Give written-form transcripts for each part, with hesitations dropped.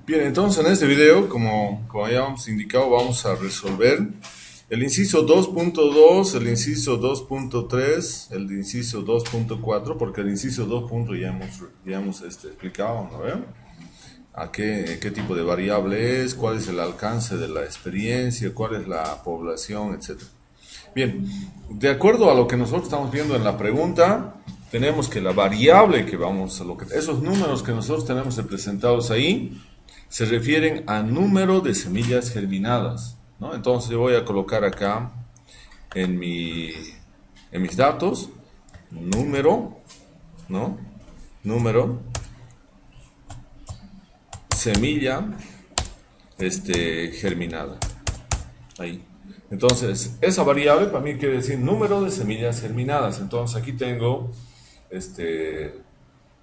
Bien, entonces en este video, como ya hemos indicado, vamos a resolver el inciso 2.2, el inciso 2.3, el inciso 2.4, porque el inciso 2. Ya hemos explicado, ¿no ve? Qué tipo de variable es, cuál es el alcance de la experiencia, cuál es la población, etcétera. Bien, de acuerdo a lo que nosotros estamos viendo en la pregunta, tenemos que la variable que esos números que nosotros tenemos representados ahí, se refieren a número de semillas germinadas, ¿no? Entonces yo voy a colocar acá en mis datos, número, ¿no? Número, semilla, germinada, ahí. Entonces, esa variable para mí quiere decir número de semillas germinadas. Entonces aquí tengo,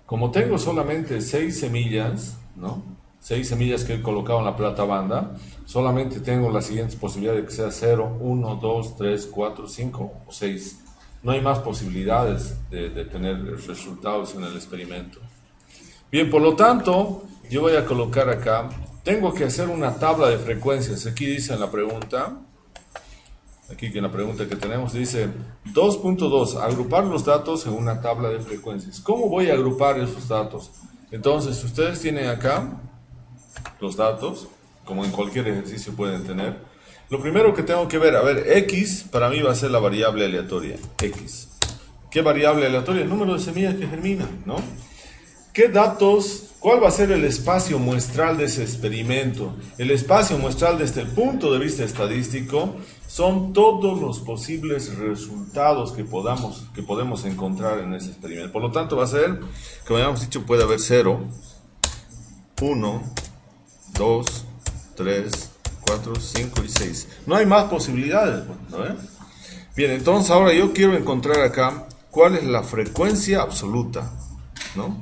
como tengo solamente 6 semillas, ¿no? 6 semillas que he colocado en la plata banda, solamente tengo las siguientes posibilidades de que sea 0, 1, 2, 3, 4, 5 o 6. No hay más posibilidades de tener resultados en el experimento. Bien, por lo tanto, yo voy a colocar acá, tengo que hacer una tabla de frecuencias. Aquí dice en la pregunta, aquí que en la pregunta que tenemos dice 2.2, agrupar los datos en una tabla de frecuencias. ¿Cómo voy a agrupar esos datos? Entonces, ustedes tienen acá los datos, como en cualquier ejercicio pueden tener. Lo primero que tengo que ver, x para mí va a ser la variable aleatoria, x. ¿Qué variable aleatoria? El número de semillas que germinan, ¿no? ¿Qué datos? ¿Cuál va a ser el espacio muestral de ese experimento? El espacio muestral desde el punto de vista estadístico son todos los posibles resultados que podemos encontrar en ese experimento. Por lo tanto, va a ser, como habíamos dicho, puede haber 0, 1, 2, 3, 4, 5 y 6. No hay más posibilidades, ¿no? Bien, entonces ahora yo quiero encontrar acá cuál es la frecuencia absoluta, ¿no?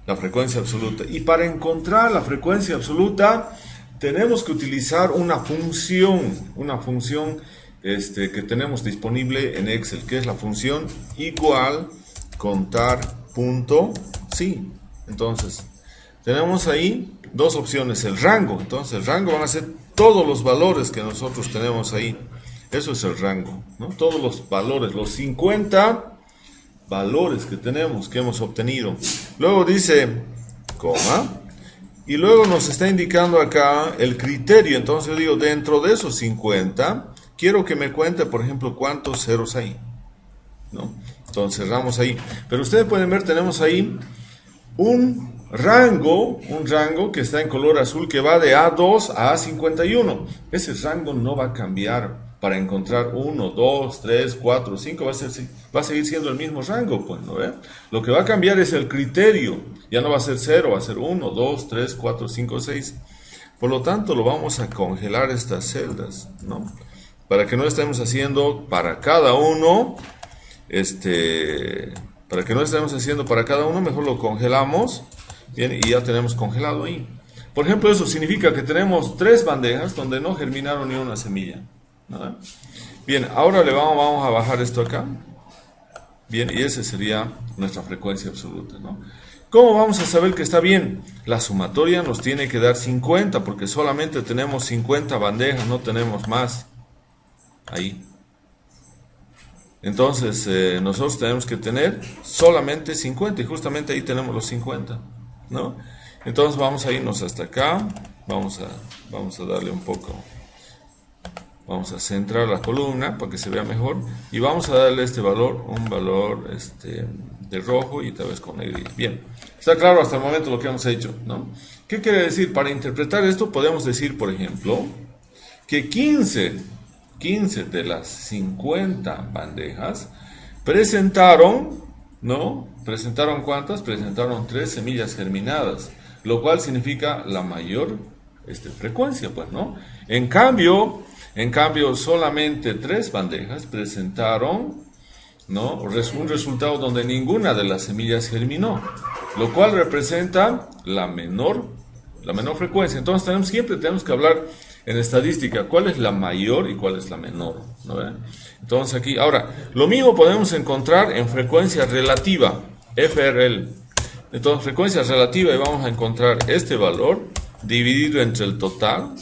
La frecuencia absoluta. Y para encontrar la frecuencia absoluta tenemos que utilizar una función que tenemos disponible en Excel, que es la función igual contar.sí. Entonces, tenemos ahí dos opciones, el rango. Entonces, el rango van a ser todos los valores que nosotros tenemos ahí. Eso es el rango, ¿no? Todos los valores, los 50 valores que hemos obtenido. Luego dice coma y luego nos está indicando acá el criterio. Entonces yo digo, dentro de esos 50 quiero que me cuente, por ejemplo, cuántos ceros hay, ¿no? Entonces cerramos ahí, pero ustedes pueden ver, tenemos ahí un rango que está en color azul, que va de A2 a A51. Ese rango no va a cambiar. Para encontrar 1, 2, 3, 4, 5 va a seguir siendo el mismo rango, pues, ¿no ve? Lo que va a cambiar es el criterio. Ya no va a ser 0, va a ser 1, 2, 3, 4, 5, 6. Por lo tanto, lo vamos a congelar estas celdas, ¿no? Para que no estemos haciendo para cada uno, mejor lo congelamos, bien, y ya tenemos congelado ahí. Por ejemplo, eso significa que tenemos 3 bandejas donde no germinaron ni una semilla. ¿No? Bien, ahora vamos a bajar esto acá. Bien, y esa sería nuestra frecuencia absoluta, ¿no? ¿Cómo vamos a saber que está bien? La sumatoria nos tiene que dar 50, porque solamente tenemos 50 bandejas, no tenemos más. Ahí. Entonces, nosotros tenemos que tener solamente 50, y justamente ahí tenemos los 50, ¿no? Entonces vamos a irnos hasta acá. Vamos a darle un poco. Vamos a centrar la columna para que se vea mejor y vamos a darle este valor, un valor de rojo y tal vez con negro. Bien, está claro hasta el momento lo que hemos hecho, ¿no? ¿Qué quiere decir? Para interpretar esto podemos decir, por ejemplo, que 15 de las 50 bandejas presentaron, ¿no? ¿Presentaron cuántas? Presentaron 3 semillas germinadas, lo cual significa la mayor frecuencia, pues, ¿no? En cambio, solamente 3 bandejas presentaron, ¿no?, un resultado donde ninguna de las semillas germinó, lo cual representa la menor frecuencia. Entonces siempre tenemos que hablar en estadística cuál es la mayor y cuál es la menor, ¿no? Entonces aquí, ahora, lo mismo podemos encontrar en frecuencia relativa, FRL. Entonces frecuencia relativa, y vamos a encontrar este valor dividido entre el total,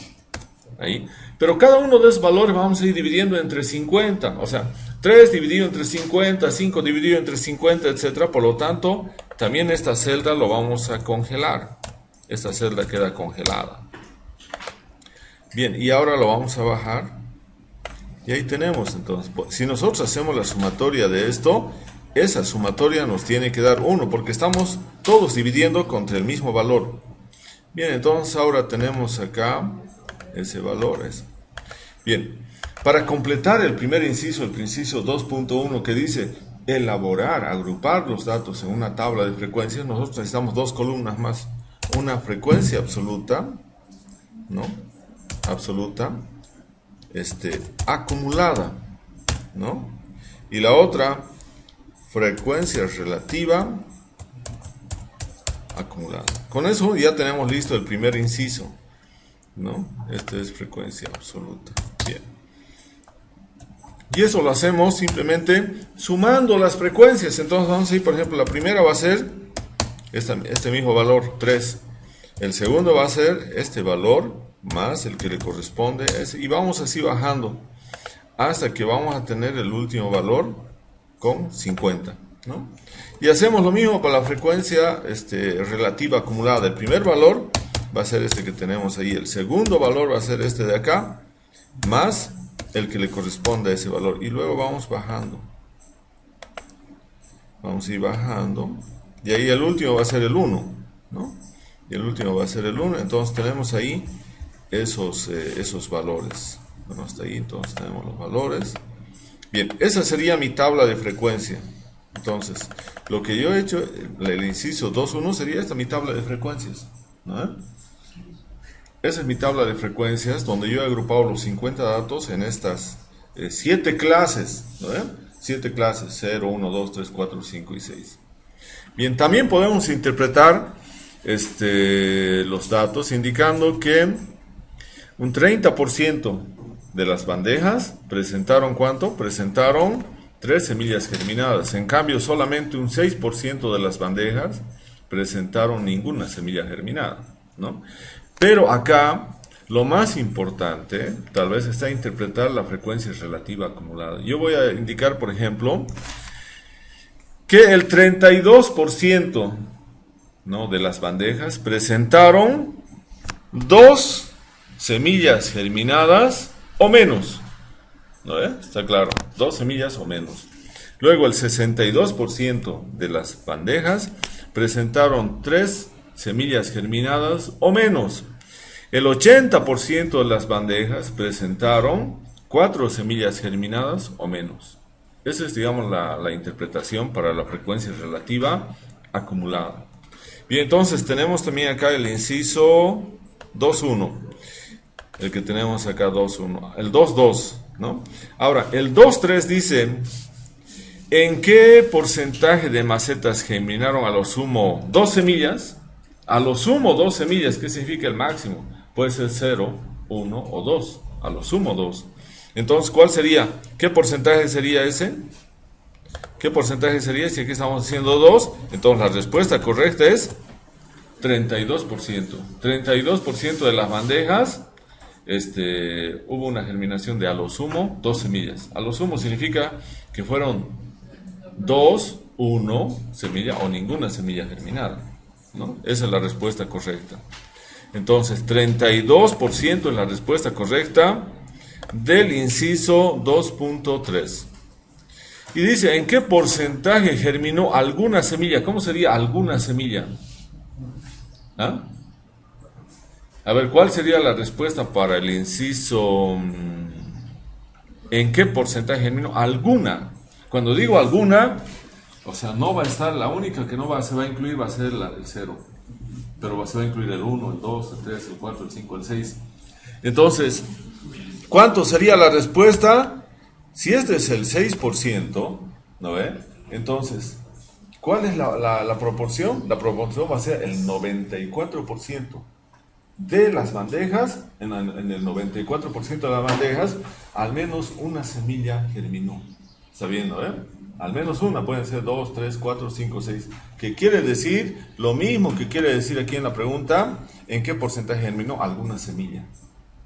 ahí. Pero cada uno de esos valores vamos a ir dividiendo entre 50, o sea, 3 dividido entre 50, 5 dividido entre 50, etc. Por lo tanto, también esta celda lo vamos a congelar. Esta celda queda congelada. Bien, y ahora lo vamos a bajar. Y ahí tenemos, entonces, si nosotros hacemos la sumatoria de esto, esa sumatoria nos tiene que dar 1, porque estamos todos dividiendo contra el mismo valor. Bien, entonces ahora tenemos acá ese valor. Bien, para completar el primer inciso, el inciso 2.1 que dice elaborar, agrupar los datos en una tabla de frecuencias, nosotros necesitamos dos columnas más. Una frecuencia absoluta, ¿no? Absoluta, acumulada, ¿no? Y la otra, frecuencia relativa acumulada. Con eso ya tenemos listo el primer inciso, ¿no? Este es frecuencia absoluta. Bien. Y eso lo hacemos simplemente sumando las frecuencias. Entonces vamos a ir, por ejemplo, la primera va a ser este mismo valor, 3. El segundo va a ser este valor más el que le corresponde a ese. Y vamos así bajando hasta que vamos a tener el último valor con 50, ¿no? Y hacemos lo mismo para la frecuencia relativa acumulada. El primer valor va a ser este que tenemos ahí. El segundo valor va a ser este de acá, más el que le corresponde a ese valor. Y luego vamos bajando. Vamos a ir bajando. Y ahí el último va a ser el 1, ¿no? Y el último va a ser el 1. Entonces tenemos ahí esos valores. Bueno, hasta ahí entonces tenemos los valores. Bien, esa sería mi tabla de frecuencia. Entonces, lo que yo he hecho, el inciso 2.1 sería esta mi tabla de frecuencias, ¿no? Esa es mi tabla de frecuencias donde yo he agrupado los 50 datos en estas 7 clases, ¿no? 7 clases, 0, 1, 2, 3, 4, 5 y 6. Bien, también podemos interpretar los datos indicando que un 30% de las bandejas presentaron ¿cuánto? Presentaron 3 semillas germinadas. En cambio, solamente un 6% de las bandejas presentaron ninguna semilla germinada, ¿no? Pero acá, lo más importante, tal vez está interpretar la frecuencia relativa acumulada. Yo voy a indicar, por ejemplo, que el 32%, ¿no?, de las bandejas presentaron 2 semillas germinadas o menos, ¿no? Está claro, 2 semillas o menos. Luego el 62% de las bandejas presentaron 3 semillas germinadas o menos. El 80% de las bandejas presentaron 4 semillas germinadas o menos. Esa es, digamos, la interpretación para la frecuencia relativa acumulada. Bien, entonces tenemos también acá el inciso 2.1. El que tenemos acá 2.1. El 2.2, ¿no? Ahora, el 2.3 dice: ¿en qué porcentaje de macetas germinaron a lo sumo 2 semillas? A lo sumo 2 semillas, ¿qué significa el máximo? Puede ser 0, 1 o 2. A lo sumo 2. Entonces, ¿cuál sería? ¿Qué porcentaje sería ese? ¿Qué porcentaje sería? Si aquí estamos haciendo 2, entonces la respuesta correcta es 32%. 32% de las bandejas hubo una germinación de a lo sumo 2 semillas. A lo sumo significa que fueron 2, 1 semilla o ninguna semilla germinada, ¿no? Esa es la respuesta correcta. Entonces, 32% es la respuesta correcta del inciso 2.3. Y dice: ¿en qué porcentaje germinó alguna semilla? ¿Cómo sería alguna semilla? ¿Ah? A ver, ¿cuál sería la respuesta para el inciso? ¿En qué porcentaje germinó alguna? Cuando digo alguna, o sea, no va a estar, la única que no se va a incluir va a ser el 0. Pero se va a incluir el 1, el 2, el 3, el 4, el 5, el 6. Entonces, ¿cuánto sería la respuesta? Si este es el 6%, ¿no ve? Entonces, ¿cuál es la proporción? La proporción va a ser el 94% de las bandejas. En el 94% de las bandejas, al menos una semilla germinó. Está viendo, ¿eh? Al menos una, pueden ser 2, 3, 4, 5, 6. Que quiere decir lo mismo que quiere decir aquí en la pregunta, ¿en qué porcentaje germinó alguna semilla?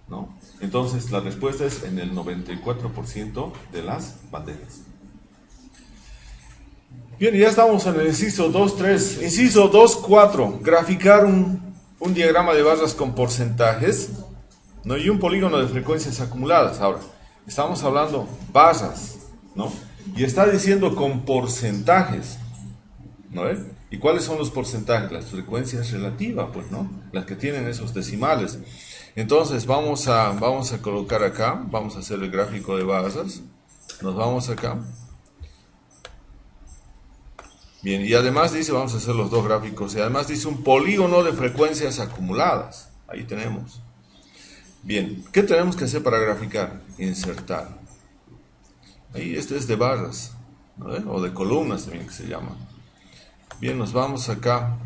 ¿No? Entonces la respuesta es en el 94% de las bandejas. Bien, ya estamos en el inciso 2.3. Inciso 2.4. Graficar un diagrama de barras con porcentajes, ¿no? Y un polígono de frecuencias acumuladas. Ahora, estamos hablando barras, ¿no? Y está diciendo con porcentajes, ¿no? ¿Y cuáles son los porcentajes? Las frecuencias relativas, pues, ¿no? Las que tienen esos decimales. Entonces vamos a colocar acá, vamos a hacer el gráfico de barras. Nos vamos acá. Bien, y además dice, vamos a hacer los dos gráficos, y además dice un polígono de frecuencias acumuladas. Ahí tenemos. Bien, ¿qué tenemos que hacer para graficar? Insertar. Ahí este es de barras, ¿no? O de columnas también que se llama. Bien, nos vamos acá.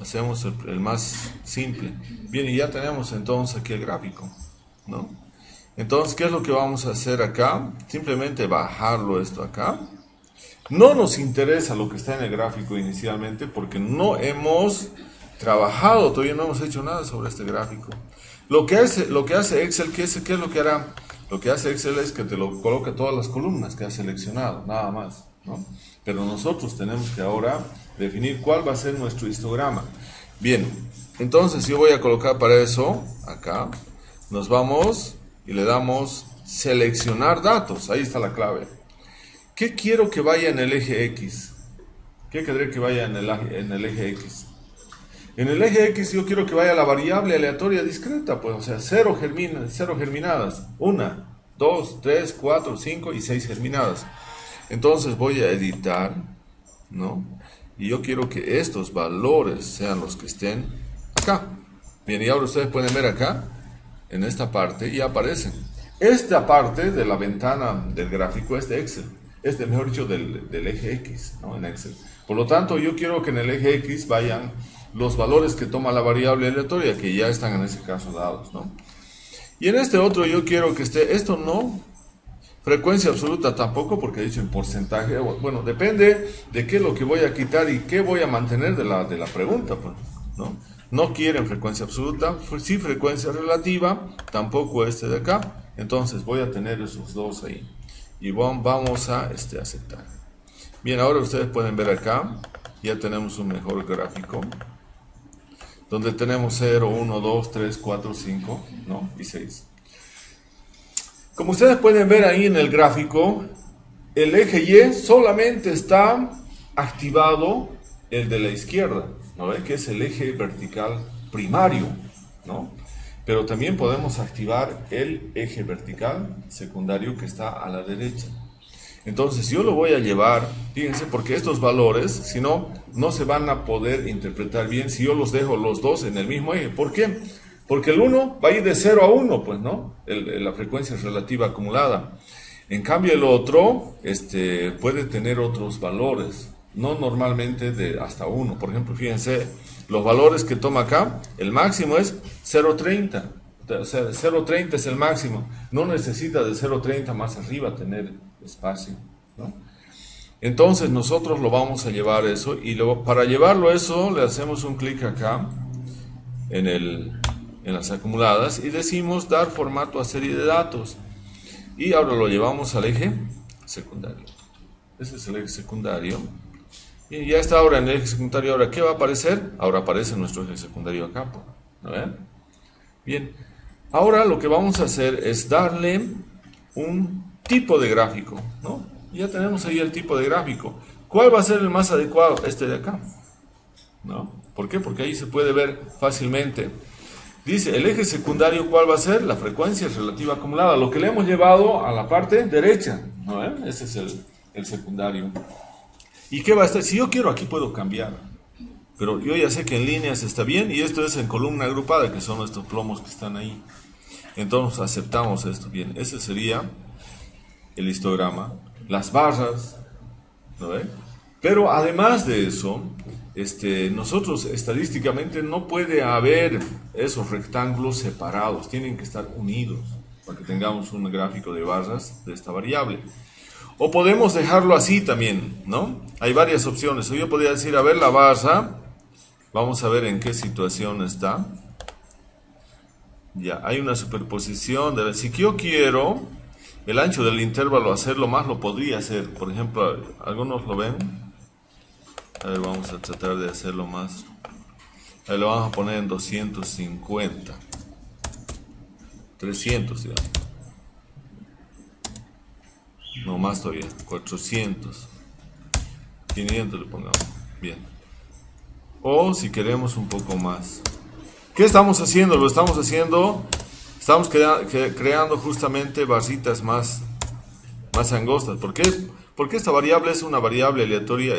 Hacemos el más simple. Bien, y ya tenemos entonces aquí el gráfico, ¿no? Entonces, ¿qué es lo que vamos a hacer acá? Simplemente bajarlo esto acá. No nos interesa lo que está en el gráfico inicialmente porque no hemos trabajado, todavía no hemos hecho nada sobre este gráfico. Lo que hace Excel, ¿qué es lo que hará? Lo que hace Excel es que te lo coloca todas las columnas que has seleccionado, nada más, ¿no? Pero nosotros tenemos que ahora definir cuál va a ser nuestro histograma. Bien, entonces yo voy a colocar para eso, acá, nos vamos y le damos seleccionar datos, ahí está la clave. ¿Qué quiero que vaya en el eje X? ¿Qué querré que vaya en el eje X? En el eje X yo quiero que vaya la variable aleatoria discreta, pues, o sea, 0 germinadas, 1, 2, 3, 4, 5 y 6 germinadas. Entonces voy a editar, ¿no? Y yo quiero que estos valores sean los que estén acá. Bien, y ahora ustedes pueden ver acá, en esta parte, y aparecen. Esta parte de la ventana del gráfico es de Excel, mejor dicho, del eje X, ¿no? En Excel. Por lo tanto, yo quiero que en el eje X vayan los valores que toma la variable aleatoria, que ya están en ese caso dados, ¿no? Y en este otro yo quiero que esté, esto no, frecuencia absoluta tampoco, porque he dicho en porcentaje, bueno, depende de qué es lo que voy a quitar y qué voy a mantener de la pregunta, pues, ¿no? No quieren frecuencia absoluta, sí frecuencia relativa, tampoco este de acá, entonces voy a tener esos dos ahí. Y vamos a aceptar. Bien, ahora ustedes pueden ver acá, ya tenemos un mejor gráfico, donde tenemos 0, 1, 2, 3, 4, 5, ¿no? Y 6. Como ustedes pueden ver ahí en el gráfico, el eje Y solamente está activado el de la izquierda, ¿no ven? Que es el eje vertical primario, ¿no? Pero también podemos activar el eje vertical secundario que está a la derecha. Entonces yo lo voy a llevar, fíjense, porque estos valores, si no, no se van a poder interpretar bien si yo los dejo los dos en el mismo eje. ¿Por qué? Porque el 1 va a ir de 0 a 1, pues, ¿no? La frecuencia relativa acumulada. En cambio el otro puede tener otros valores, no normalmente de hasta 1. Por ejemplo, fíjense, los valores que toma acá, el máximo es 0,30. O sea, 0,30 es el máximo. No necesita de 0,30 más arriba tener espacio, ¿no? Entonces nosotros lo vamos a llevar eso y para llevarlo eso le hacemos un clic acá en las acumuladas y decimos dar formato a serie de datos y ahora lo llevamos al eje secundario. Ese es el eje secundario y ya está ahora en el eje secundario. Ahora, ¿qué va a aparecer? Ahora aparece nuestro eje secundario acá, ¿no ven? Bien, ahora lo que vamos a hacer es darle un tipo de gráfico, ¿no? Ya tenemos ahí el tipo de gráfico. ¿Cuál va a ser el más adecuado? Este de acá, ¿no? ¿Por qué? Porque ahí se puede ver fácilmente. Dice, el eje secundario, ¿cuál va a ser? La frecuencia relativa acumulada, lo que le hemos llevado a la parte derecha, ¿no? Ese es el secundario. ¿Y qué va a estar? Si yo quiero, aquí puedo cambiar. Pero yo ya sé que en líneas está bien y esto es en columna agrupada, que son estos plomos que están ahí. Entonces aceptamos esto. Bien, ese sería el histograma. Las barras, ¿no ven? Pero además de eso, nosotros estadísticamente no puede haber esos rectángulos separados, tienen que estar unidos para que tengamos un gráfico de barras de esta variable. O podemos dejarlo así también, ¿no? Hay varias opciones. O yo podría decir, a ver, la barra, vamos a ver en qué situación está. Ya, hay una superposición. Si yo quiero el ancho del intervalo hacerlo más, lo podría hacer. Por ejemplo, ¿algunos lo ven? A ver, vamos a tratar de hacerlo más. Ahí lo vamos a poner en 250. 300, digamos. No, más todavía. 400. 500 le pongamos. Bien. O si queremos un poco más. ¿Qué estamos haciendo? Lo estamos haciendo... Estamos creando justamente barritas más angostas. ¿Por qué? Porque esta variable es una variable aleatoria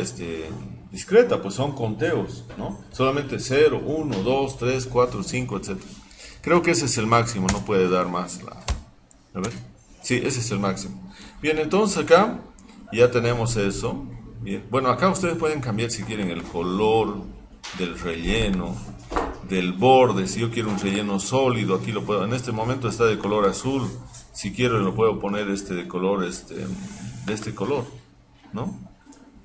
discreta, pues son conteos, ¿no? Solamente 0, 1, 2, 3, 4, 5, etc. Creo que ese es el máximo, no puede dar más. A ver. Sí, ese es el máximo. Bien, entonces acá ya tenemos eso. Bien. Bueno, acá ustedes pueden cambiar si quieren el color del relleno, del borde. Si yo quiero un relleno sólido, aquí lo puedo. En este momento está de color azul. Si quiero lo puedo poner de color de este color, ¿no?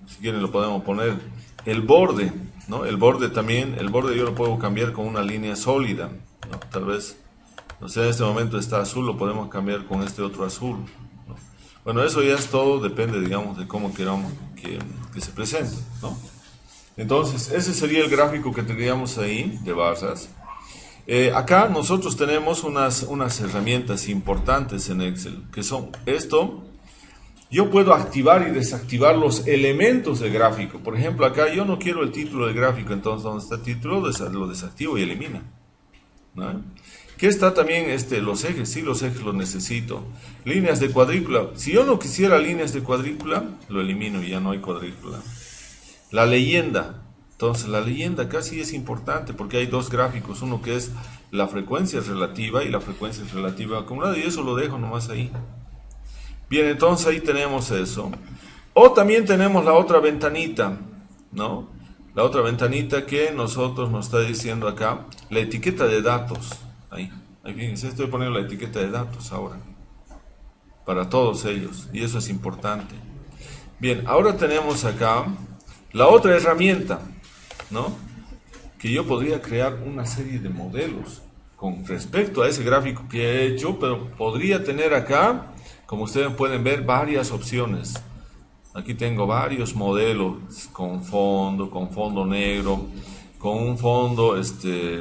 Si quieren lo podemos poner. El borde, ¿no? El borde también, el borde yo lo puedo cambiar con una línea sólida, ¿no? Tal vez, no sé, en este momento está azul, lo podemos cambiar con este otro azul, ¿no? Bueno, eso ya es todo, depende, digamos, de cómo queramos que se presente, ¿no? Entonces, ese sería el gráfico que tendríamos ahí de barras. Acá nosotros tenemos unas herramientas importantes en Excel, que son esto. Yo puedo activar y desactivar los elementos del gráfico. Por ejemplo, acá yo no quiero el título del gráfico, entonces donde está el título lo desactivo y elimina, ¿no? ¿Qué está también los ejes? Sí, los ejes los necesito. Líneas de cuadrícula. Si yo no quisiera líneas de cuadrícula, lo elimino y ya no hay cuadrícula. La leyenda. Entonces la leyenda casi es importante porque hay dos gráficos, uno que es la frecuencia relativa y la frecuencia relativa acumulada, y eso lo dejo nomás ahí. Bien, entonces ahí tenemos eso. O también tenemos la otra ventanita, ¿no? La otra ventanita que nos está diciendo acá, la etiqueta de datos. Ahí fíjense, estoy poniendo la etiqueta de datos ahora, para todos ellos, y eso es importante. Bien, ahora tenemos acá la otra herramienta, ¿no? Que yo podría crear una serie de modelos con respecto a ese gráfico que he hecho, pero podría tener acá, como ustedes pueden ver, varias opciones. Aquí tengo varios modelos con fondo negro, con un fondo,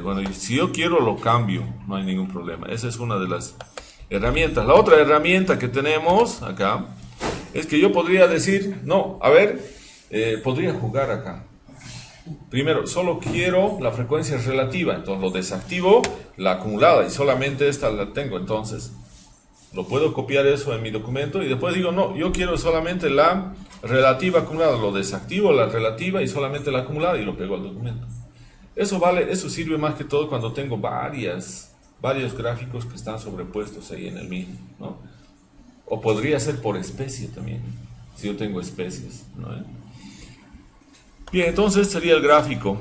bueno, si yo quiero lo cambio, no hay ningún problema. Esa es una de las herramientas. La otra herramienta que tenemos acá es que yo podría decir, no, a ver, podría jugar acá. Primero, solo quiero la frecuencia relativa, entonces lo desactivo, la acumulada, y solamente esta la tengo. Entonces lo puedo copiar eso en mi documento y después digo, no, yo quiero solamente la relativa acumulada, lo desactivo, la relativa y solamente la acumulada, y lo pego al documento. Eso sirve más que todo cuando tengo varios gráficos que están sobrepuestos ahí en el mismo, ¿no? O podría ser por especie también, si yo tengo especies, ¿no? Bien, entonces sería el gráfico.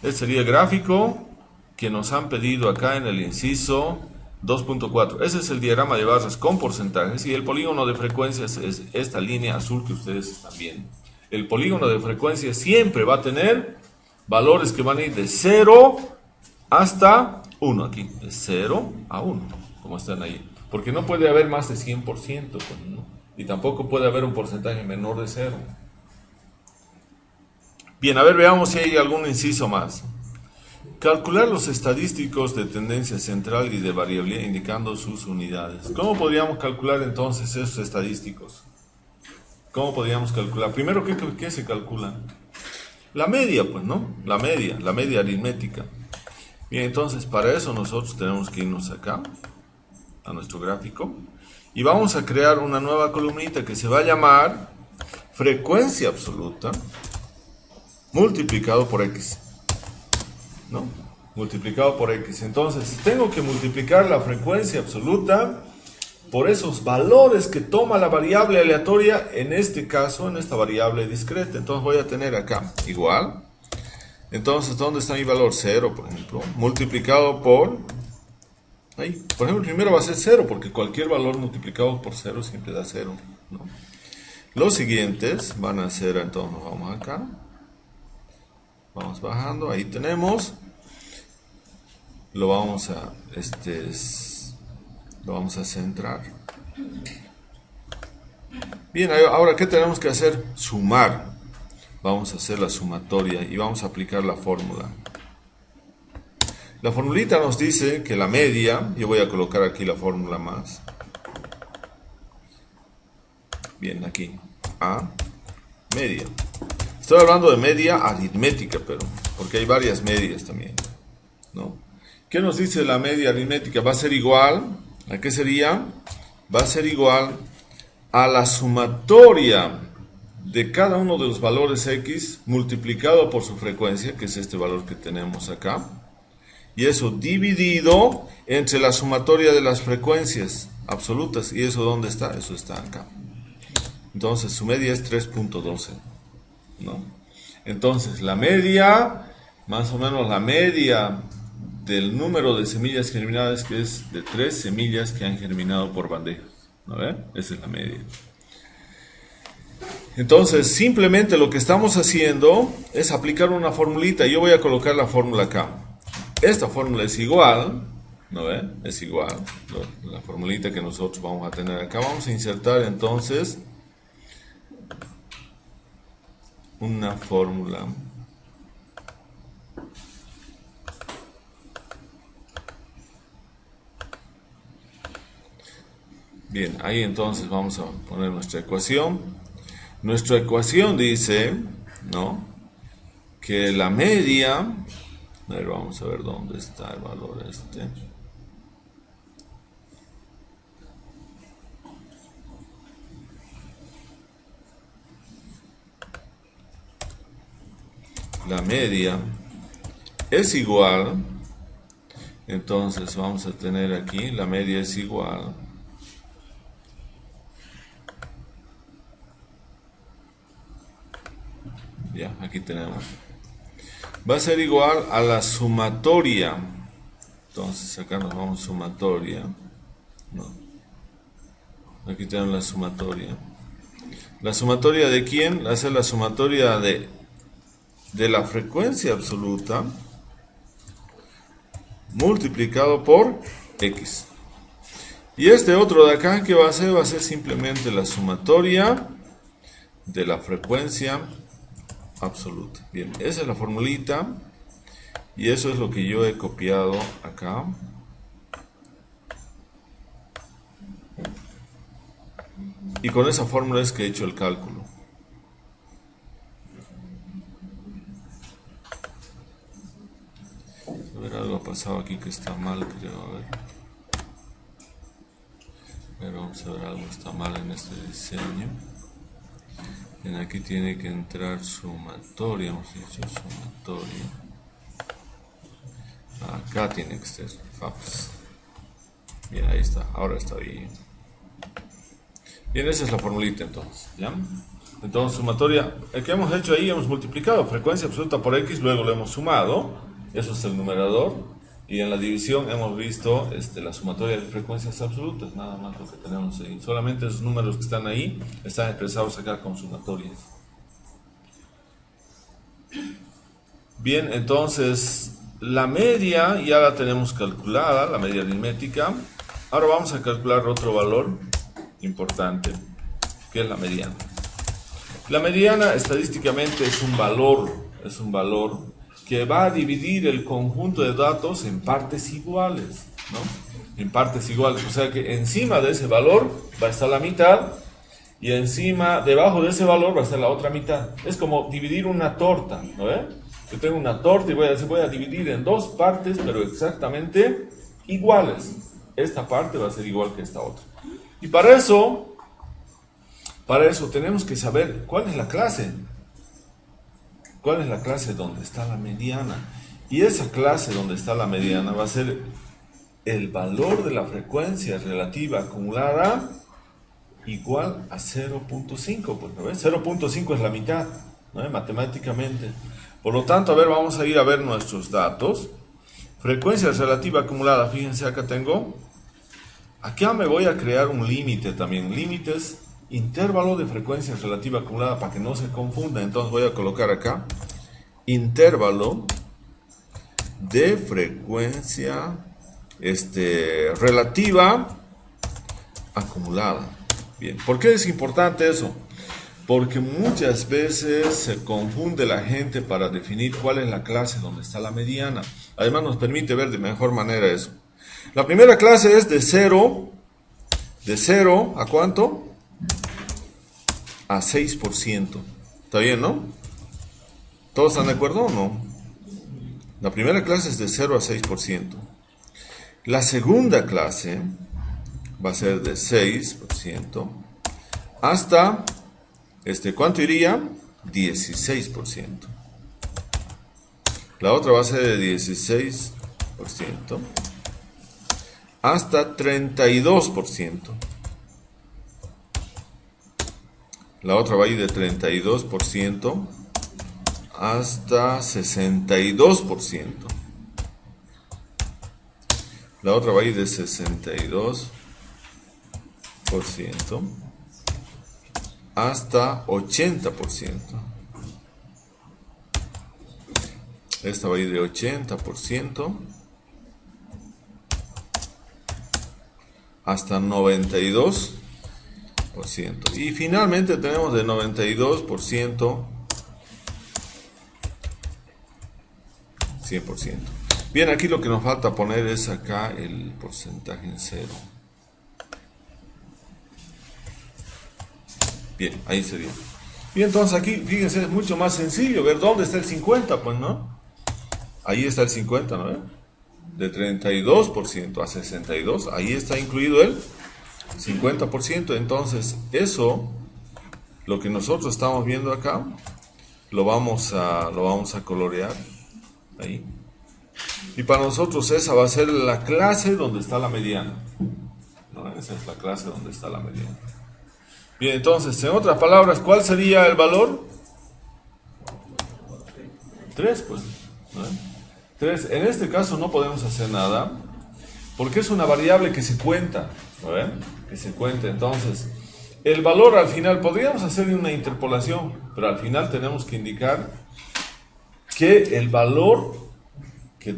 Este sería el gráfico que nos han pedido acá en el inciso 2.4. Ese es el diagrama de barras con porcentajes, y el polígono de frecuencias es esta línea azul que ustedes están viendo. El polígono de frecuencias siempre va a tener valores que van a ir de 0 hasta 1 aquí, de 0 a 1, como están ahí. Porque no puede haber más de 100%, pues, ¿no? Y tampoco puede haber un porcentaje menor de 0. Bien, a ver, veamos si hay algún inciso más. Calcular los estadísticos de tendencia central y de variabilidad indicando sus unidades. ¿Cómo podríamos calcular entonces esos estadísticos? ¿Cómo podríamos calcular? Primero, ¿qué se calcula? La media, pues, ¿no? La media aritmética. Bien, entonces para eso nosotros tenemos que irnos acá, a nuestro gráfico, y vamos a crear una nueva columnita que se va a llamar frecuencia absoluta multiplicado por X, ¿no? Multiplicado por X. Entonces tengo que multiplicar la frecuencia absoluta por esos valores que toma la variable aleatoria, en este caso, en esta variable discreta. Entonces voy a tener acá igual. Entonces, ¿dónde está mi valor? 0, por ejemplo, multiplicado por... ahí, por ejemplo, primero va a ser 0, porque cualquier valor multiplicado por 0 siempre da 0, ¿no? Los siguientes van a ser, entonces nos vamos acá. Vamos bajando, ahí tenemos. Lo vamos a, lo vamos a centrar. Bien, ahora ¿qué tenemos que hacer? Sumar. Vamos a hacer la sumatoria y vamos a aplicar la fórmula. La formulita nos dice que la media, yo voy a colocar aquí la fórmula más. Bien, aquí, A, media. Estoy hablando de media aritmética, pero, porque hay varias medias también, ¿no? ¿Qué nos dice la media aritmética? Va a ser igual, ¿a qué sería? Va a ser igual a la sumatoria de cada uno de los valores X multiplicado por su frecuencia, que es este valor que tenemos acá. Y eso dividido entre la sumatoria de las frecuencias absolutas. ¿Y eso dónde está? Eso está acá. Entonces su media es 3.12, ¿no? Entonces la media, más o menos la media del número de semillas germinadas, que es de 3 semillas que han germinado por bandeja, ¿no ven? Esa es la media. Entonces simplemente lo que estamos haciendo es aplicar una formulita. Yo voy a colocar la fórmula acá. Esta fórmula es igual, ¿no ven? Es igual, la formulita que nosotros vamos a tener acá. Vamos a insertar entonces una fórmula. Bien, ahí entonces vamos a poner nuestra ecuación. Nuestra ecuación dice, ¿no?, que la media, a ver, vamos a ver dónde está el valor este. La media es igual, entonces vamos a tener aquí, la media es igual ya, aquí tenemos, va a ser igual a la sumatoria. Entonces acá nos vamos sumatoria, no, aquí tenemos la sumatoria. ¿La sumatoria de quién? Va a ser la sumatoria de la frecuencia absoluta multiplicado por X. Y este otro de acá, ¿qué va a ser? Va a ser simplemente la sumatoria de la frecuencia absoluta. Bien, esa es la formulita y eso es lo que yo he copiado acá. Y con esa fórmula es que he hecho el cálculo. A ver, algo ha pasado aquí que está mal, creo. A ver. Pero vamos a ver, algo está mal en este diseño. Bien, aquí tiene que entrar sumatoria, hemos dicho sumatoria. Acá tiene que ser FAPS. Bien, ahí está, ahora está bien. Bien, esa es la formulita entonces, ¿ya? Entonces, sumatoria, el que hemos hecho ahí, hemos multiplicado frecuencia absoluta por X, luego lo hemos sumado, eso es el numerador, y en la división hemos visto la sumatoria de frecuencias absolutas, nada más lo que tenemos ahí. Solamente esos números que están ahí están expresados acá con sumatorias. Bien, entonces, la media ya la tenemos calculada, la media aritmética. Ahora vamos a calcular otro valor importante, que es la mediana. La mediana estadísticamente es un valor que va a dividir el conjunto de datos en partes iguales, ¿no? En partes iguales, o sea que encima de ese valor va a estar la mitad y debajo de ese valor va a estar la otra mitad. Es como dividir una torta, ¿no ve? Yo tengo una torta y voy a dividir en dos partes, pero exactamente iguales. Esta parte va a ser igual que esta otra. Y para eso tenemos que saber cuál es la clase. ¿Cuál es la clase donde está la mediana? Y esa clase donde está la mediana va a ser el valor de la frecuencia relativa acumulada igual a 0.5. Pues, ¿no ves? 0.5 es la mitad, ¿no? Matemáticamente. Por lo tanto, a ver, vamos a ir a ver nuestros datos. Frecuencia relativa acumulada, fíjense, acá tengo. Acá me voy a crear un límite también. Límites intervalo de frecuencia relativa acumulada, para que no se confunda. Entonces voy a colocar acá intervalo de frecuencia relativa acumulada. Bien, ¿por qué es importante eso? Porque muchas veces se confunde la gente para definir cuál es la clase donde está la mediana. Además nos permite ver de mejor manera eso. La primera clase es de 0 ¿a cuánto? A 6%. ¿Está bien, no? ¿Todos están de acuerdo o no? La primera clase es de 0 a 6%. La segunda clase va a ser de 6% hasta, ¿cuánto iría? 16%. La otra va a ser de 16% hasta 32%. La otra va a ir de 32% hasta 62%. La otra va a ir de 62% hasta 80%. Esta va a ir de 80% hasta 92%. Y finalmente tenemos de 92% 100%. Bien, aquí lo que nos falta poner es acá el porcentaje en cero. Bien, ahí sería. Bien, entonces aquí, fíjense, es mucho más sencillo ver dónde está el 50, pues, ¿no? Ahí está el 50, ¿no? De 32% a 62%, ahí está incluido el 50%. Entonces, eso, lo que nosotros estamos viendo acá, lo vamos a colorear ahí. Y para nosotros esa va a ser la clase donde está la mediana, ¿no? Esa es la clase donde está la mediana. Bien, entonces, en otras palabras, ¿cuál sería el valor? 3, pues, ¿no? 3. En este caso no podemos hacer nada, porque es una variable que se cuenta, ¿no? Que se cuenta. Entonces, el valor al final, podríamos hacer una interpolación, pero al final tenemos que indicar que el valor que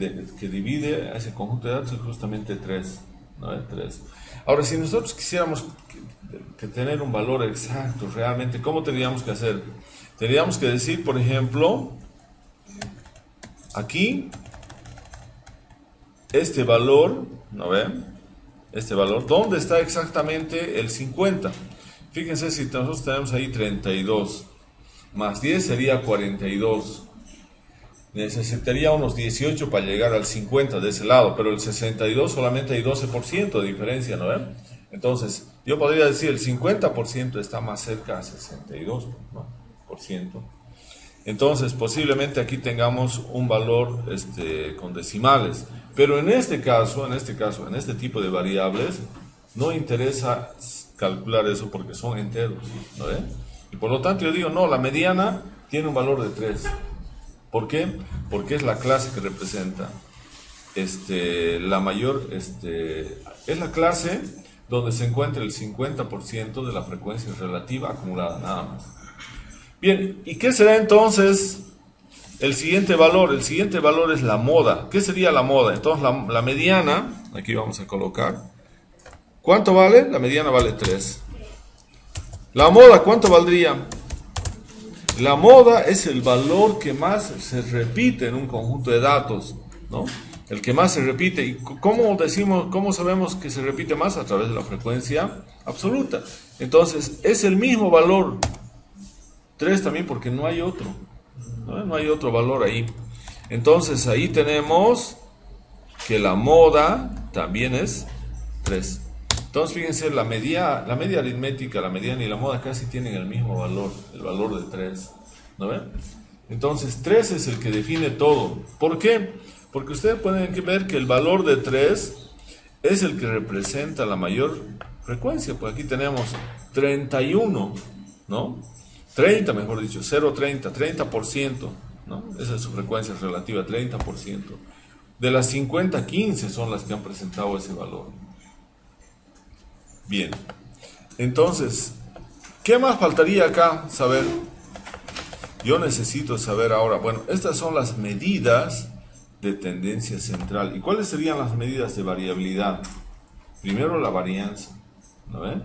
divide a ese conjunto de datos es justamente 3, ¿no? 3. Ahora, si nosotros quisiéramos que tener un valor exacto realmente, ¿cómo tendríamos que hacer? Tendríamos que decir, por ejemplo, aquí, este valor, ¿no ven? Este valor, ¿dónde está exactamente el 50? Fíjense, si nosotros tenemos ahí 32, más 10 sería 42. Necesitaría unos 18 para llegar al 50 de ese lado, pero el 62 solamente hay 12% de diferencia, ¿no ven? Entonces, yo podría decir el 50% está más cerca a 62%, ¿no? Entonces, posiblemente aquí tengamos un valor con decimales. Pero en este caso, en este tipo de variables, no interesa calcular eso porque son enteros, ¿no ven? Y por lo tanto yo digo, no, la mediana tiene un valor de 3. ¿Por qué? Porque es la clase que representa la mayor, es la clase donde se encuentra el 50% de la frecuencia relativa acumulada, nada más. Bien, ¿y qué será entonces el siguiente valor? El siguiente valor es la moda. ¿Qué sería la moda? Entonces la mediana, aquí vamos a colocar, ¿cuánto vale? La mediana vale 3. La moda, ¿cuánto valdría? La moda es el valor que más se repite en un conjunto de datos, ¿no? El que más se repite. ¿Y cómo sabemos que se repite más? A través de la frecuencia absoluta. Entonces, es el mismo valor. 3 también porque no hay otro. No hay otro valor ahí. Entonces, ahí tenemos que la moda también es 3. Entonces, fíjense, la media aritmética, la mediana y la moda casi tienen el mismo valor, el valor de 3, ¿no ven? Entonces, 3 es el que define todo. ¿Por qué? Porque ustedes pueden ver que el valor de 3 es el que representa la mayor frecuencia. Pues aquí tenemos 31, ¿no? 30, mejor dicho, 0,30, 30%, ¿no? Esa es su frecuencia relativa, 30%. De las 50, 15 son las que han presentado ese valor. Bien, entonces, ¿Qué más faltaría acá saber? Yo necesito saber ahora, bueno, estas son las medidas de tendencia central. ¿Y cuáles serían las medidas de variabilidad? Primero la varianza, ¿no ven?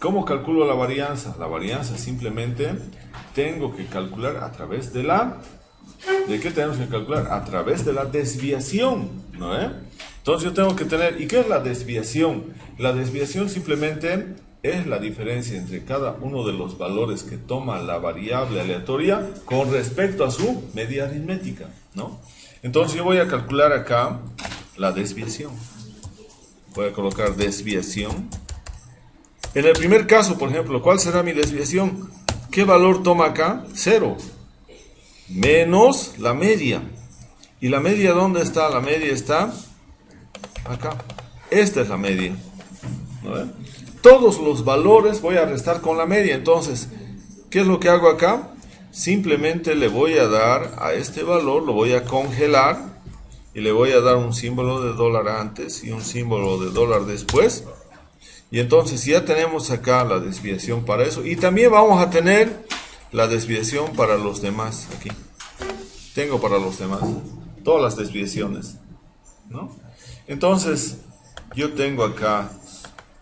¿Cómo calculo la varianza? La varianza simplemente tengo que calcular a través de la... ¿De qué tenemos que calcular? A través de la desviación, ¿no ven? Entonces yo tengo que tener... ¿Y qué es la desviación? La desviación simplemente es la diferencia entre cada uno de los valores que toma la variable aleatoria con respecto a su media aritmética, ¿no? Entonces yo voy a calcular acá la desviación. Voy a colocar desviación. En el primer caso, por ejemplo, ¿cuál será mi desviación? ¿Qué valor toma acá? 0. Menos la media. ¿Y la media dónde está? La media está acá. Esta es la media. ¿No ven? Todos los valores voy a restar con la media. Entonces, ¿qué es lo que hago acá? Simplemente le voy a dar a este valor, lo voy a congelar y le voy a dar un símbolo de dólar antes y un símbolo de dólar después. Y entonces ya tenemos acá la desviación para eso. Y también vamos a tener la desviación para los demás. Aquí tengo para los demás todas las desviaciones, ¿no? Entonces yo tengo acá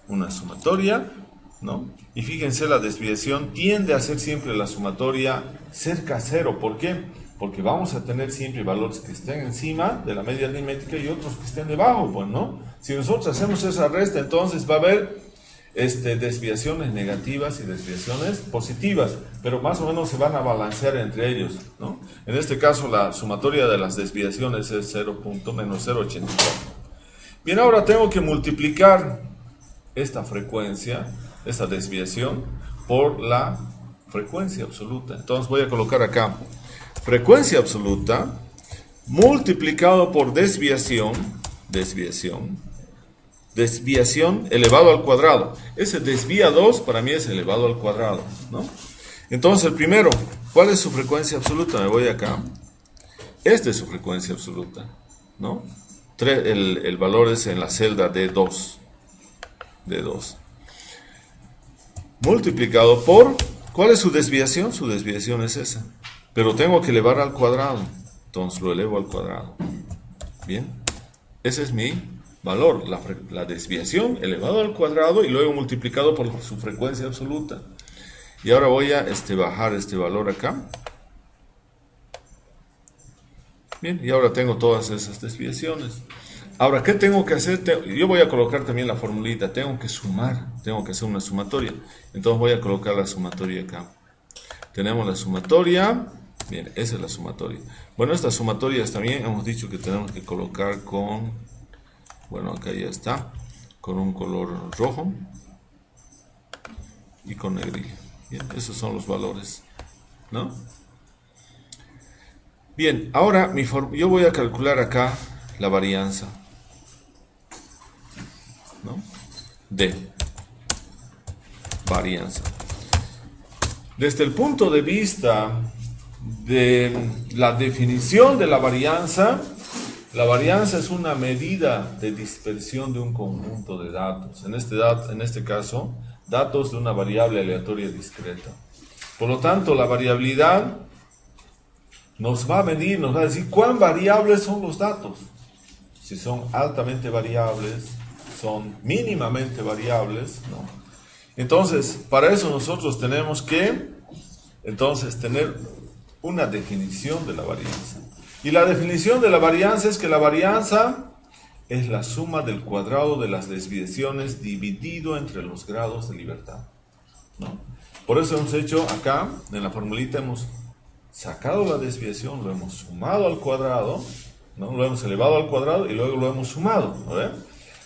una sumatoria, ¿no? Y fíjense, la desviación tiende a ser siempre la sumatoria cerca a 0. ¿Por qué? Porque vamos a tener siempre valores que estén encima de la media aritmética y otros que estén debajo, pues, ¿no? Si nosotros hacemos esa resta, entonces va a haber desviaciones negativas y desviaciones positivas, pero más o menos se van a balancear entre ellos, ¿no? En este caso la sumatoria de las desviaciones es 0. Menos 0,84. Bien, ahora tengo que multiplicar esta frecuencia, esta desviación, por la frecuencia absoluta. Entonces voy a colocar acá frecuencia absoluta multiplicado por desviación elevado al cuadrado. Ese desvía 2 para mí es elevado al cuadrado, ¿no? Entonces el primero, ¿cuál es su frecuencia absoluta? Me voy acá. Esta es su frecuencia absoluta, ¿no? El valor es en la celda D2. Multiplicado por, ¿cuál es su desviación? Su desviación es esa. Pero tengo que elevar al cuadrado. Entonces lo elevo al cuadrado. Bien. Ese es mi valor. La desviación elevado al cuadrado y luego multiplicado por su frecuencia absoluta. Y ahora voy a bajar este valor acá. Bien. Y ahora tengo todas esas desviaciones. Ahora, ¿qué tengo que hacer? Yo voy a colocar también la formulita. Tengo que sumar. Tengo que hacer una sumatoria. Entonces voy a colocar la sumatoria acá. Tenemos la sumatoria. Bien, esa es la sumatoria. Bueno, estas sumatorias también hemos dicho que tenemos que colocar con... Bueno, acá ya está. Con un color rojo. Y con negrilla. Bien, esos son los valores, ¿no? Bien, ahora yo voy a calcular acá la varianza, ¿no? De varianza. Desde el punto de vista de la definición de la varianza es una medida de dispersión de un conjunto de datos. En este caso, datos de una variable aleatoria discreta. Por lo tanto, la variabilidad nos va a medir, nos va a decir cuán variables son los datos. Si son altamente variables, son mínimamente variables, ¿no? Entonces, para eso nosotros tenemos que tener una definición de la varianza. Y la definición de la varianza es que la varianza es la suma del cuadrado de las desviaciones dividido entre los grados de libertad, ¿no? Por eso hemos hecho acá, en la formulita hemos sacado la desviación, lo hemos sumado al cuadrado, ¿no? Lo hemos elevado al cuadrado y luego lo hemos sumado, ¿no?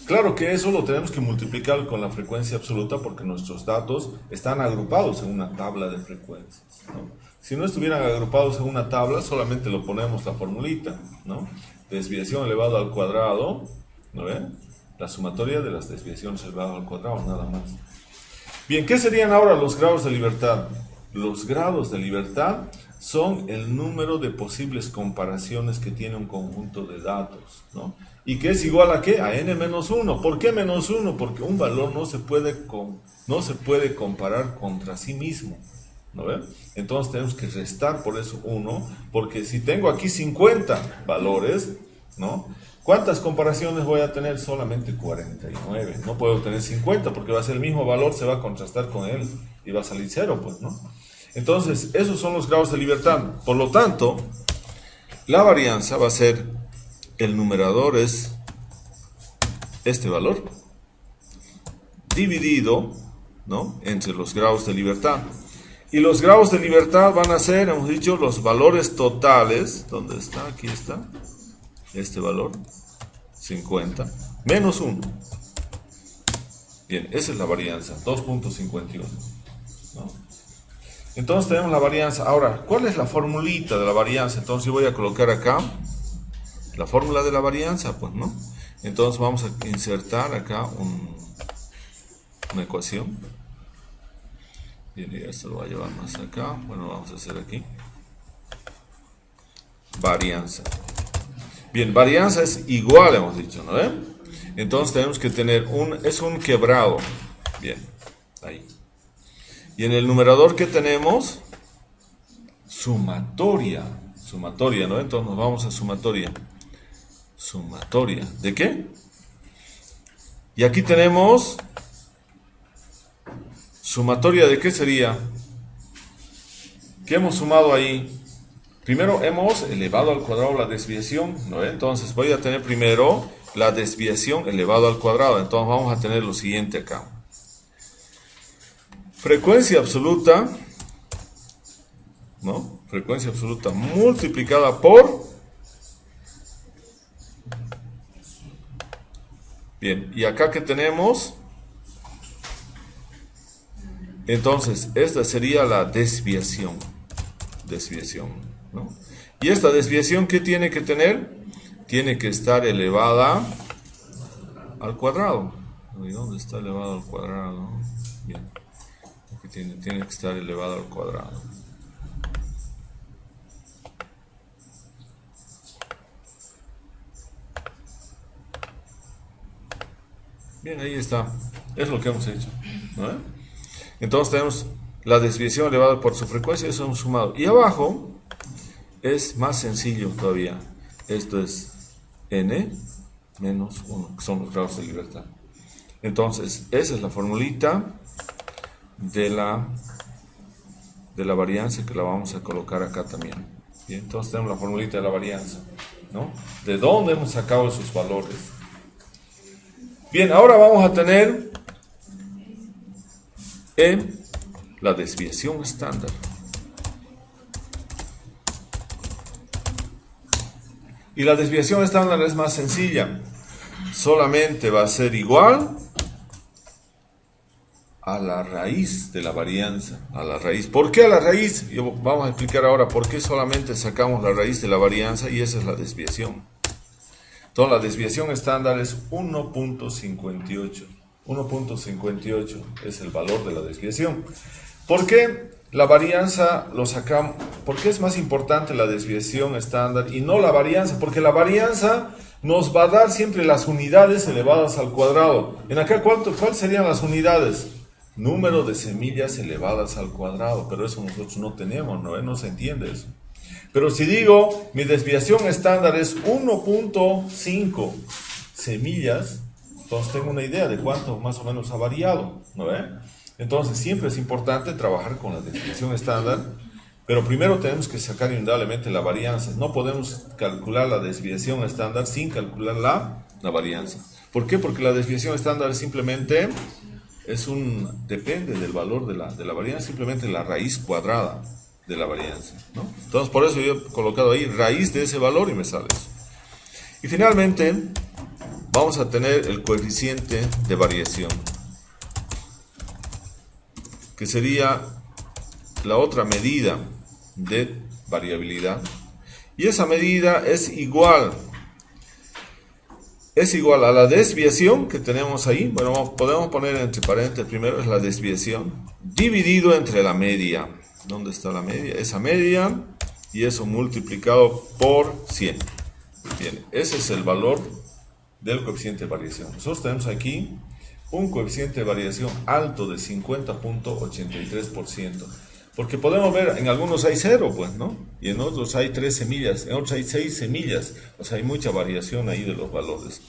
Claro que eso lo tenemos que multiplicar con la frecuencia absoluta porque nuestros datos están agrupados en una tabla de frecuencias, ¿no? Si no estuvieran agrupados en una tabla, solamente lo ponemos la formulita, ¿no? Desviación elevado al cuadrado, ¿no ven? La sumatoria de las desviaciones elevado al cuadrado, nada más. Bien, ¿qué serían ahora los grados de libertad? Los grados de libertad son el número de posibles comparaciones que tiene un conjunto de datos, ¿no? ¿Y que es igual a qué? A n menos 1. ¿Por qué menos 1? Porque un valor no se puede comparar contra sí mismo. ¿No ven? Entonces tenemos que restar por eso 1, porque si tengo aquí 50 valores, ¿no? ¿Cuántas comparaciones voy a tener? Solamente 49. No puedo tener 50 porque va a ser el mismo valor, se va a contrastar con él y va a salir 0, pues, ¿no? Entonces, esos son los grados de libertad. Por lo tanto, la varianza va a ser, el numerador es este valor, dividido, ¿no?, entre los grados de libertad. Y los grados de libertad van a ser, hemos dicho, los valores totales. ¿Dónde está? Aquí está. Este valor, 50, menos 1. Bien, esa es la varianza, 2.51, ¿no? Entonces tenemos la varianza. Ahora, ¿cuál es la formulita de la varianza? Entonces yo voy a colocar acá la fórmula de la varianza, pues, ¿no? Entonces vamos a insertar acá una ecuación. Bien, y esto lo voy a llevar más acá. Bueno, vamos a hacer aquí varianza. Bien, varianza es igual, hemos dicho, ¿no? Entonces tenemos que tener es un quebrado. Bien, ahí. Y en el numerador, ¿qué tenemos? Sumatoria. Sumatoria, ¿no? Entonces nos vamos a sumatoria. Sumatoria. ¿De qué? Y aquí tenemos sumatoria. ¿De qué sería? ¿Qué hemos sumado ahí? Primero hemos elevado al cuadrado la desviación, ¿no? Entonces voy a tener primero la desviación elevado al cuadrado. Entonces vamos a tener lo siguiente acá. Frecuencia absoluta, ¿no? Frecuencia absoluta multiplicada por... Bien, y acá que tenemos... Entonces, esta sería la desviación. Desviación, ¿no? Y esta desviación, ¿qué tiene que tener? Tiene que estar elevada al cuadrado. ¿Y dónde está elevado al cuadrado? Bien. Aquí tiene que estar elevado al cuadrado. Bien, ahí está. Es lo que hemos hecho, ¿no? Entonces tenemos la desviación elevada por su frecuencia, eso hemos sumado. Y abajo es más sencillo todavía. Esto es n menos 1, que son los grados de libertad. Entonces, esa es la formulita de la varianza, que la vamos a colocar acá también. Bien, entonces tenemos la formulita de la varianza, ¿no? ¿De dónde hemos sacado esos valores? Bien, ahora vamos a tener la desviación estándar. Y la desviación estándar es más sencilla. Solamente va a ser igual a la raíz de la varianza. A la raíz. ¿Por qué a la raíz? Vamos a explicar ahora por qué solamente sacamos la raíz de la varianza, y esa es la desviación. Entonces la desviación estándar es 1.58. 1.58 es el valor de la desviación. ¿Por qué la varianza lo sacamos? ¿Por qué es más importante la desviación estándar y no la varianza? Porque la varianza nos va a dar siempre las unidades elevadas al cuadrado. En acá, ¿cuál serían las unidades? Número de semillas elevadas al cuadrado. Pero eso nosotros no tenemos, ¿no? No se entiende eso. Pero si digo, mi desviación estándar es 1.5 semillas, entonces tengo una idea de cuánto más o menos ha variado, ¿no ve? Entonces siempre es importante trabajar con la desviación estándar, pero primero tenemos que sacar indudablemente la varianza. No podemos calcular la desviación estándar sin calcular la varianza. ¿Por qué? Porque la desviación estándar simplemente depende del valor de la varianza, simplemente la raíz cuadrada de la varianza, ¿no? Entonces por eso yo he colocado ahí raíz de ese valor y me sale eso. Y finalmente vamos a tener el coeficiente de variación, que sería la otra medida de variabilidad, y esa medida es igual a la desviación que tenemos ahí. Bueno, podemos poner entre paréntesis, primero es la desviación dividido entre la media. ¿Dónde está la media? Esa media, y eso multiplicado por 100. Bien, ese es el valor del coeficiente de variación. Nosotros tenemos aquí un coeficiente de variación alto de 50.83%. Porque podemos ver, en algunos hay 0, pues, ¿no? Y en otros hay 3 semillas, en otros hay 6 semillas. O sea, hay mucha variación ahí de los valores.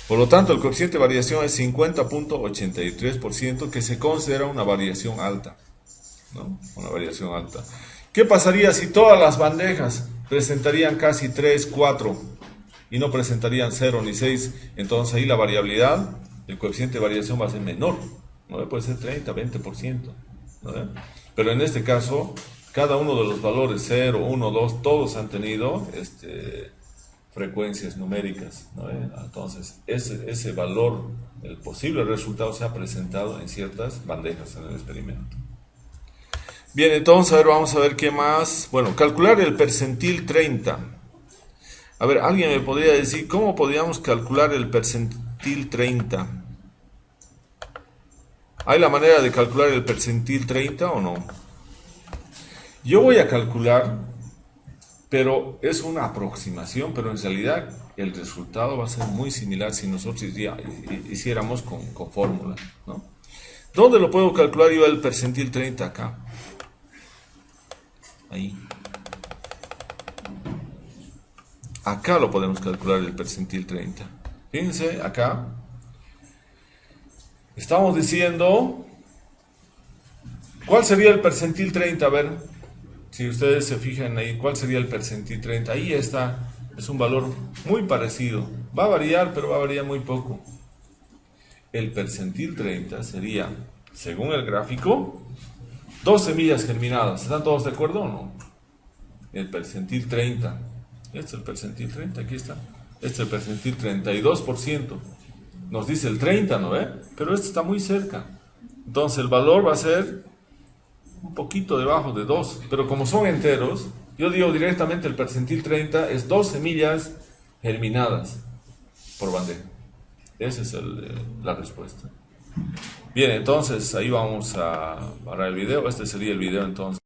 Por lo tanto, el coeficiente de variación es 50.83%, que se considera una variación alta, ¿no? Una variación alta. ¿Qué pasaría si todas las bandejas presentarían casi 3, 4 y no presentarían 0 ni 6? Entonces ahí la variabilidad, el coeficiente de variación va a ser menor, ¿no? Puede ser 30, 20%, ¿no? Pero en este caso, cada uno de los valores 0, 1, 2, todos han tenido frecuencias numéricas, ¿no? Entonces, ese valor, el posible resultado, se ha presentado en ciertas bandejas en el experimento. Bien, entonces, a ver, vamos a ver qué más. Bueno, calcular el percentil 30. A ver, ¿alguien me podría decir cómo podríamos calcular el percentil 30? ¿Hay la manera de calcular el percentil 30 o no? Yo voy a calcular, pero es una aproximación, pero en realidad el resultado va a ser muy similar si nosotros hiciéramos con fórmula, ¿no? ¿Dónde lo puedo calcular yo el percentil 30? Acá. Ahí. Acá lo podemos calcular el percentil 30. Fíjense, acá. Estamos diciendo, ¿cuál sería el percentil 30? A ver, si ustedes se fijan ahí, ¿cuál sería el percentil 30? Ahí está, es un valor muy parecido. Va a variar, pero va a variar muy poco. El percentil 30 sería, según el gráfico, 2 semillas germinadas. ¿Están todos de acuerdo o no? El percentil 30. Este es el percentil 30, aquí está. Este es el percentil 32%. Nos dice el 30, ¿no ve? Pero este está muy cerca. Entonces el valor va a ser un poquito debajo de 2. Pero como son enteros, yo digo directamente el percentil 30 es 2 semillas germinadas por bandeja. Esa es la respuesta. Bien, entonces ahí vamos a parar el video. Este sería el video entonces.